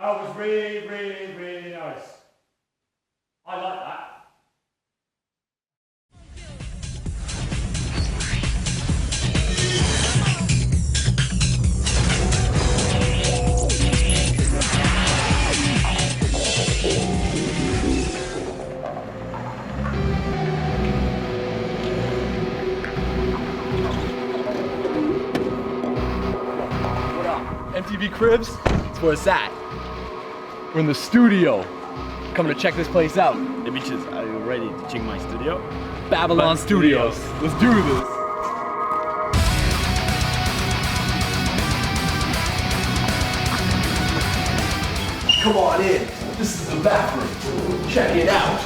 That was really, really, really nice. I like that. MTV Cribs, that's where it's at. We're in the studio. Coming to check this place out. The bitches, are you ready to check my studio? Babylon Studios. Let's do this. Come on in. This is the bathroom. Check it out.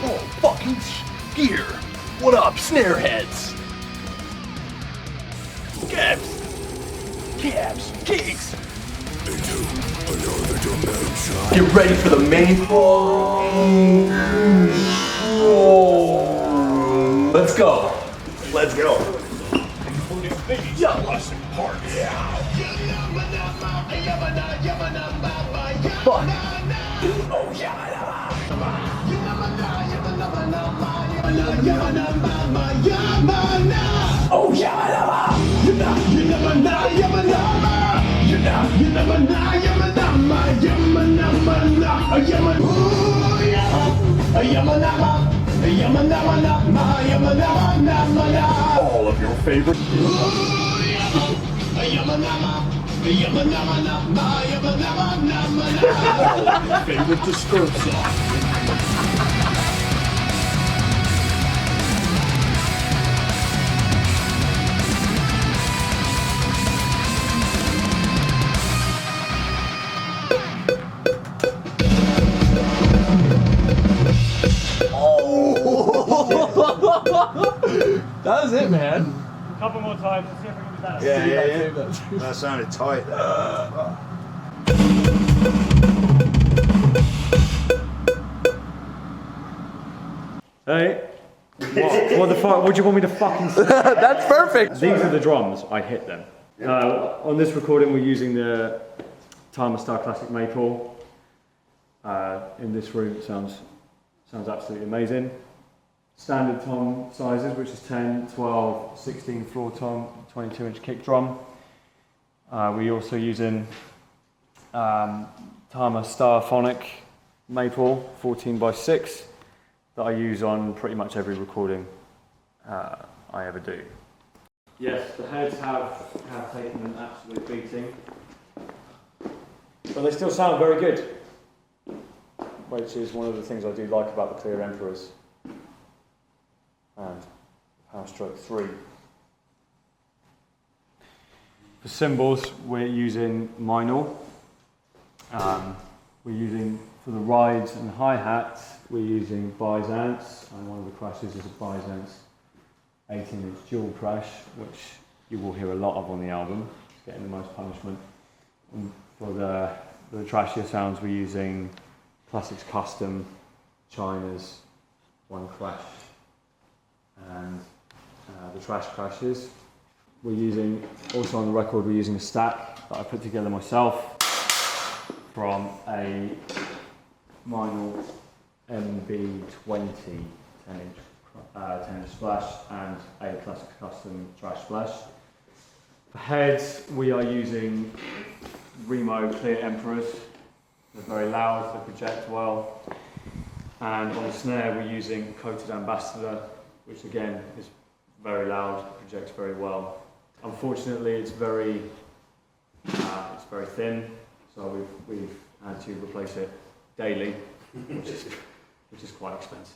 Oh, fucking gear. What up, snareheads? Cabs, gigs. Get ready for the main floor. Let's go. Let's go. Fuck. Oh yeah. Oh yeah. You never know. All of your favorite. Favorite disturb song. That was it, man. A couple more times, let's see if we can do that. Yeah. That sounded tight. Hey, what the fuck? What do you want me to fucking say? That's perfect. These are the drums. I hit them. On this recording, we're using the Tomáš Classic Maple. In this room, it sounds absolutely amazing. Standard tom sizes, which is 10, 12, 16 floor tom, 22-inch kick drum. We're also using Tomáš Starphonic Maple 14x6 that I use on pretty much every recording I ever do. Yes, the heads have taken an absolute beating, but they still sound very good, which is one of the things I do like about the Clear Emperors and Power Stroke 3. For cymbals, we're using Minor. We're using, for the rides and hi-hats, we're using Byzance, and one of the crashes is a Byzance 18-inch dual crash, which you will hear a lot of on the album. It's getting the most punishment. And for the trashier sounds, we're using Classics Custom, China's One Crash, and the trash crashes. We're using, also on the record, we're using a stack that I put together myself from a Minor MB20 10-inch splash and a Classics Custom trash splash. For heads, we are using Remo Clear Emperors. They're very loud, they project well. And on the snare, we're using Coated Ambassador, which again is very loud, projects very well. Unfortunately, it's very thin, so we've had to replace it daily, which is quite expensive.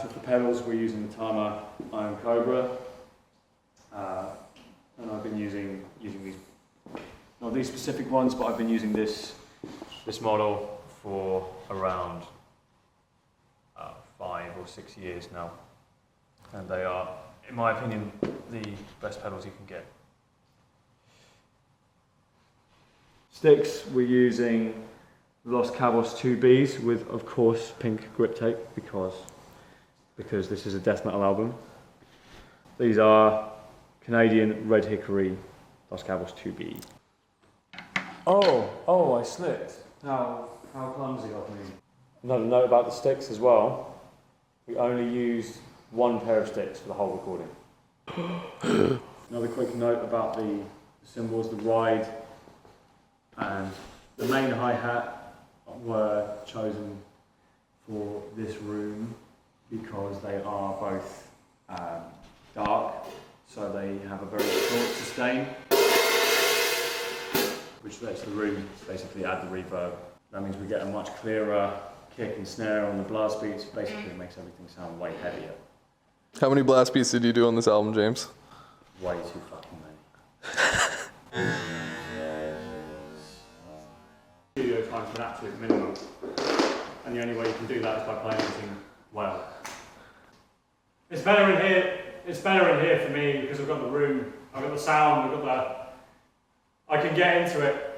So for pedals, we're using the Tama Iron Cobra, and I've been using these, not these specific ones, but I've been using this model for around 5 or 6 years now, and they are, in my opinion, the best pedals you can get. Sticks, we're using Los Cabos 2Bs with, of course, pink grip tape because this is a death metal album. These are Canadian Red Hickory Los Cabos 2B. Oh, I slipped. How clumsy of me. Another note about the sticks as well. We only used one pair of sticks for the whole recording. Another quick note about the cymbals, the ride and the main hi-hat were chosen for this room because they are both dark, so they have a very short sustain, which lets the room basically add the reverb. That means we get a much clearer kick and snare on the blast beats. Basically, it makes everything sound way heavier. How many blast beats did you do on this album, James? Way too fucking many. Studio time to an absolute minimum, and the only way you can do that is by playing everything well. It's better in here. It's better in here for me because I've got the room, I've got the sound, I can get into it.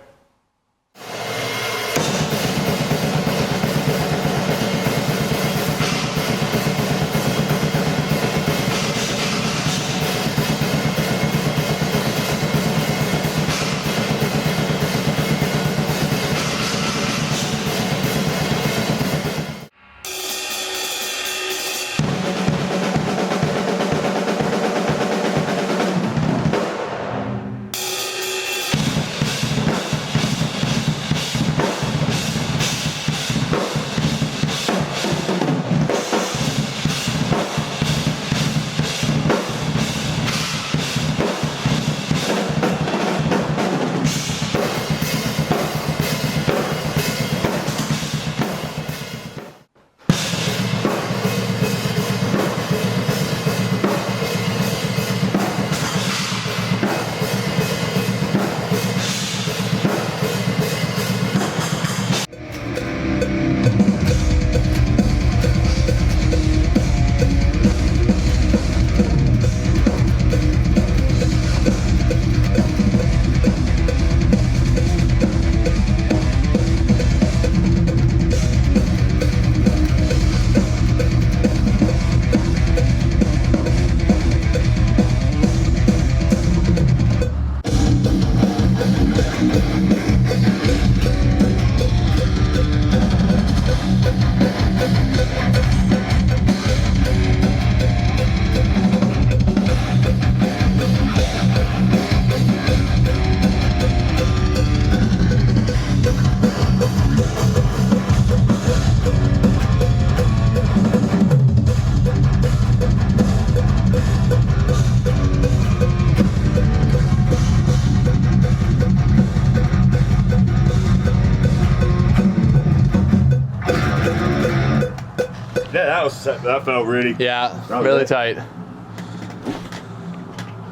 That felt really really tight.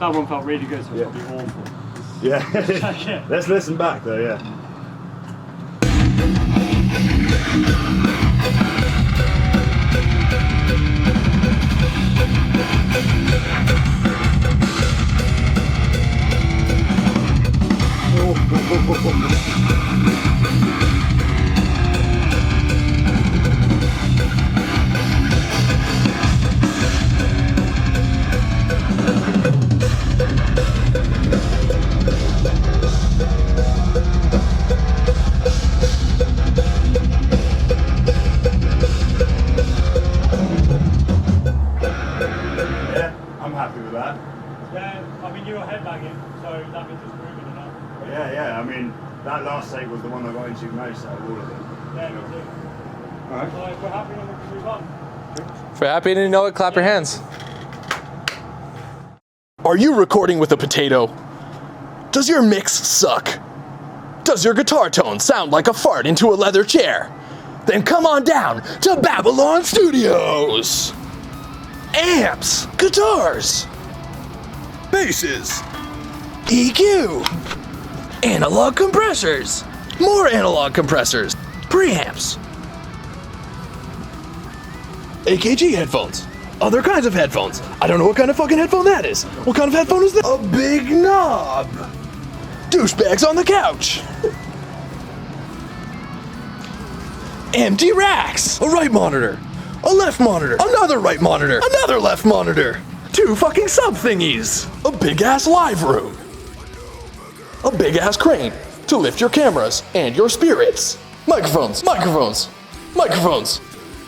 That one felt really good, so it's probably awful. Yeah. Let's listen back though, yeah. I'm happy with that. Yeah, I mean, you were headbanging, so that means it's moving enough. Yeah. I mean, that last take was the one that got into most out of all of them. Yeah, me too. Alright. So if we're happy, then we can move on. If you're happy and you know it, clap your hands. Are you recording with a potato? Does your mix suck? Does your guitar tone sound like a fart into a leather chair? Then come on down to Babylon Studios! Amps, guitars, basses, EQ, analog compressors, more analog compressors, preamps, AKG headphones, other kinds of headphones. I don't know what kind of fucking headphone that is. What kind of headphone is that? A big knob. Douchebags on the couch. Empty racks. A right monitor. A left monitor. Another right monitor. Another left monitor. Two fucking sub thingies. A big ass live room. A big ass crane to lift your cameras and your spirits. Microphones. Microphones. Microphones.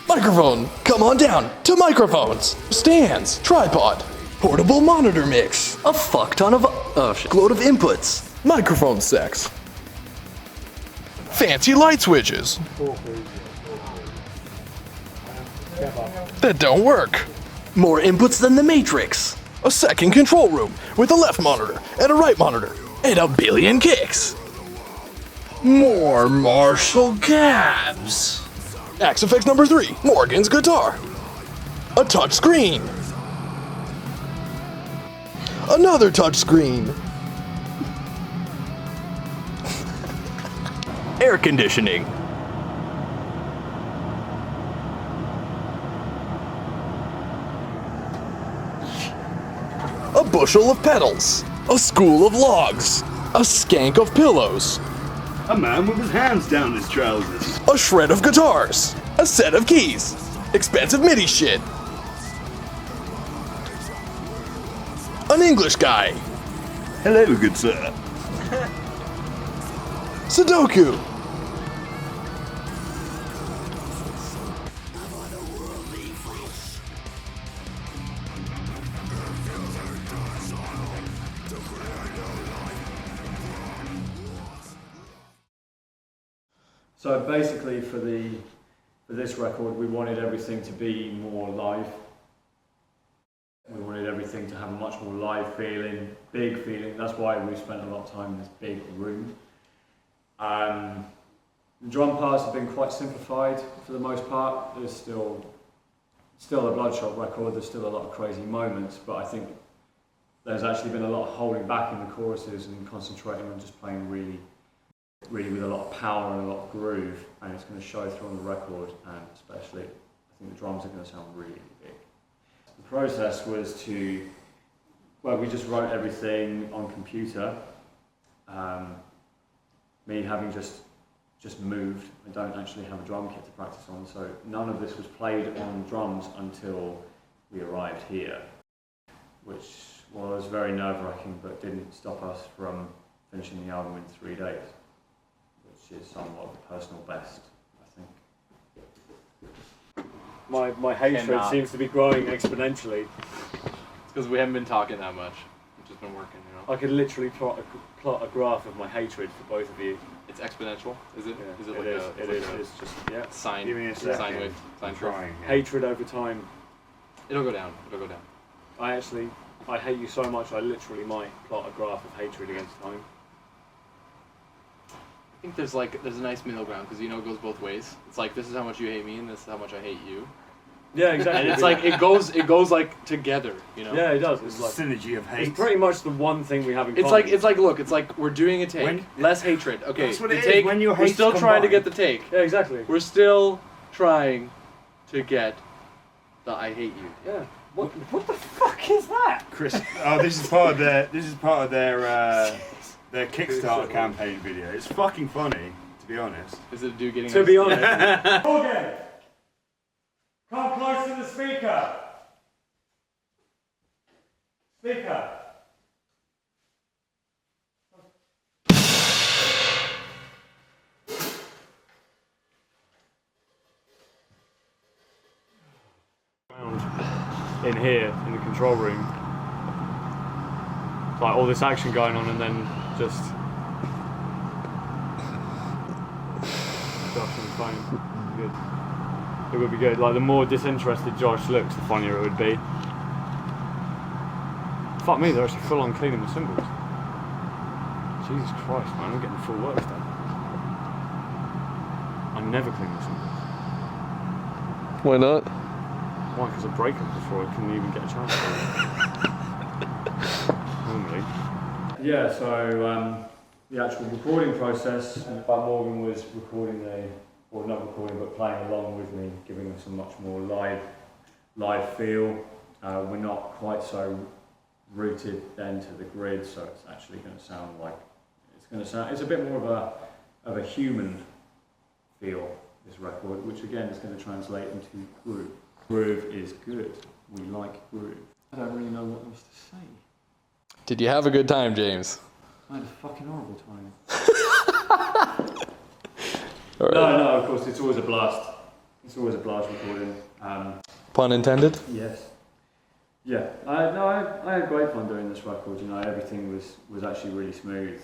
Microphone, come on down to microphones, stands, tripod, portable monitor mix, a fuck ton of load of inputs, microphone sex, fancy light switches that don't work, more inputs than the Matrix, a second control room with a left monitor and a right monitor, and a billion kicks, more Marshall cabs. Axe Effects number 3, Morgan's guitar. A touch screen. Another touch screen. Air conditioning. A bushel of pedals. A school of logs. A skank of pillows. A man with his hands down his trousers. A shred of guitars, a set of keys, expensive MIDI shit, an English guy, Hello, good sir. Sudoku, So basically, for this record, we wanted everything to be more live. We wanted everything to have a much more live feeling, big feeling. That's why we spent a lot of time in this big room. The drum parts have been quite simplified for the most part. There's still a Bloodshot record. There's still a lot of crazy moments, but I think there's actually been a lot of holding back in the choruses and concentrating on just playing really with a lot of power and a lot of groove, and it's going to show through on the record, and especially I think the drums are going to sound really big. The process was we just wrote everything on computer. Me having just moved, I don't actually have a drum kit to practice on, so none of this was played on drums until we arrived here, which was very nerve-wracking, but didn't stop us from finishing the album in 3 days. Which is somewhat the personal best, I think. My hatred seems to be growing exponentially. It's because we haven't been talking that much. We've just been working, you know. I could literally plot a graph of my hatred for both of you. It's exponential, is it? Yeah, Is it it like is. It's just, yeah. Sine, Give me a sine second. wave, sine curve? Trying. Hatred over time. It'll go down. It'll go down. I hate you so much, I literally might plot a graph of hatred against time. I think there's a nice middle ground because it goes both ways. It's like this is how much you hate me and this is how much I hate you. Yeah, exactly. And it's like it goes like together, you know. Yeah, it does. It's It's like synergy of hate. it's pretty much the one thing we have in It's common. like look, we're doing a take. Less hatred. Okay. That's what the it is, take, when your we're hates still trying to combine. get the take. Yeah, exactly. We're still trying to get the I hate you. Yeah. What the fuck is that? Chris. Oh, this is part of their their Kickstarter campaign video. It's fucking funny, to be honest. Is it a dude getting? To be honest. Morgan, come close to the speaker. Speaker. In here, in the control room, like all this action going on, and then just Josh on the phone. Good. It would be good. Like the more disinterested Josh looks, the funnier it would be. Fuck me, they're actually full on cleaning the symbols. Jesus Christ, man, I'm getting full work done. I never clean the symbols. Why not? Why? Because I break them before I can even get a chance to. Normally. Yeah, so the actual recording process, but Morgan was recording or not recording, but playing along with me, giving us a much more live feel. We're not quite so rooted then to the grid, so it's actually going to sound like it's a bit more of a human feel, this record, which again is going to translate into groove. Groove is good. We like groove. I don't really know what else to say. Did you have a good time, James? I had a fucking horrible time. Right. No, of course, it's always a blast. It's always a blast recording. Pun intended? Yes. Yeah. I had great fun doing this record. You know, everything was actually really smooth.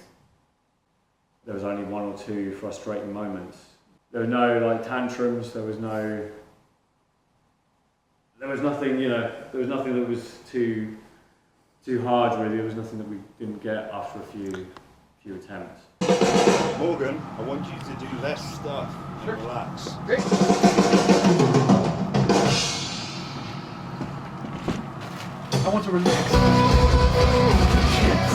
There was only one or two frustrating moments. There were no like tantrums. There was nothing, you know, there was nothing that was too hard really. There was nothing that we didn't get after a few attempts. Morgan, I want you to do less stuff. Sure. Relax. Great. I want to relax. Yes.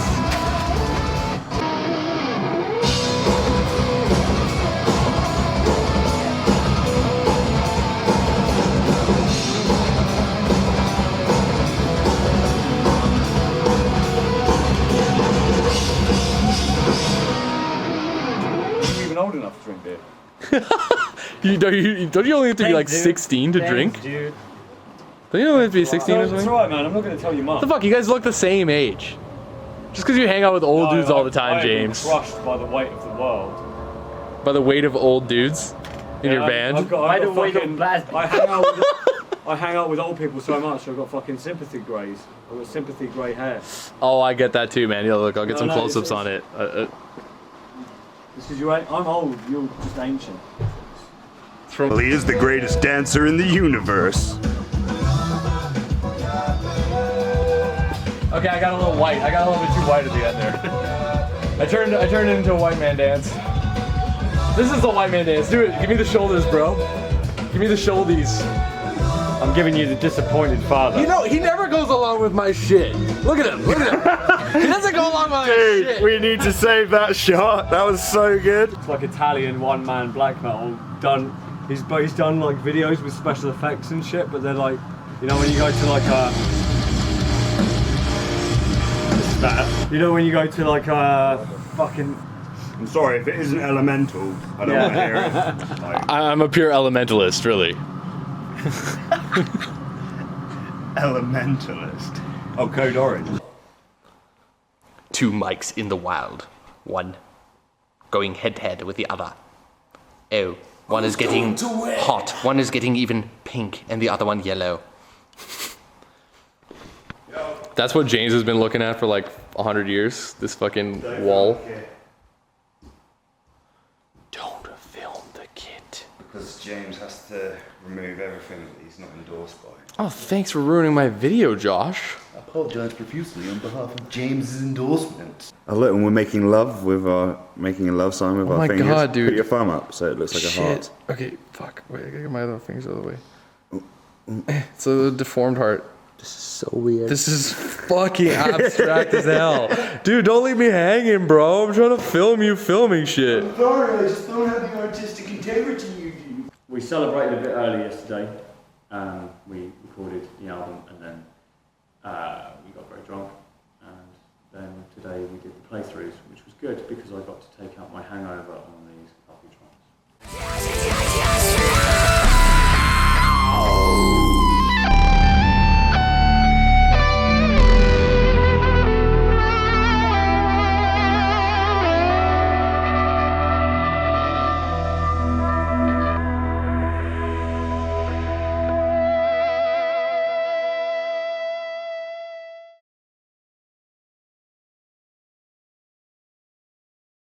Old enough to drink beer. Don't you only have to be like Dude. 16 to drink? Dude. Don't you only have to be 16 or No, it's something? alright, man. I'm not going to tell you much. What the fuck? You guys look the same age. Just because you hang out with old dudes all the time, James. I'm crushed by the weight of the world. By the weight of old dudes in your band. I hang out with old people so much. I've got fucking sympathy greys. I've got sympathy grey hair. Oh, I get that too, man. Yeah, look, I'll get some No, close-ups on it. Because I'm old. You're just ancient. Well, he is the greatest dancer in the universe. Okay, I got a little white. I got a little bit too white at the end there. I turned it into a white man dance. This is the white man dance. Do it. Give me the shoulders, bro. Give me the shouldies. I'm giving you the disappointed father. You know, he never goes along with my shit. Look at him. Look at him. He doesn't go along with my Dude, shit. we need to save that shot. That was so good. It's like Italian one-man black metal done. He's done like videos with special effects and shit, but they're like, you know, when you go to like a. This is better. You know when you go to like a fucking. I'm sorry if it isn't elemental. I don't want to hear it. Like, I'm a pure elementalist, really. elementalist. Oh, Code Orange. Two mics in the wild. One going head to head with the other. Oh, one is getting hot, one is getting even pink, and the other one yellow. That's what James has been looking at for like 100 years. This fucking wall. Don't film the kid. Because James has to remove everything that he's not endorsed by. Oh, thanks for ruining my video, Josh. I apologise profusely on behalf of James's endorsement. Oh look, and we're making love with making a love sign with Oh our my fingers. God, dude. Put your thumb up so it looks like a heart. Okay, fuck. Wait, I gotta get my other fingers out of the way. It's a deformed heart. This is so weird. This is fucking abstract as hell. Dude, don't leave me hanging, bro. I'm trying to film you filming shit. Sorry, I just don't have the artistic integrity you do. We celebrated a bit early yesterday. We recorded the album and then we got very drunk. And then today we did the playthroughs, which was good because I got to take out my hangover on these.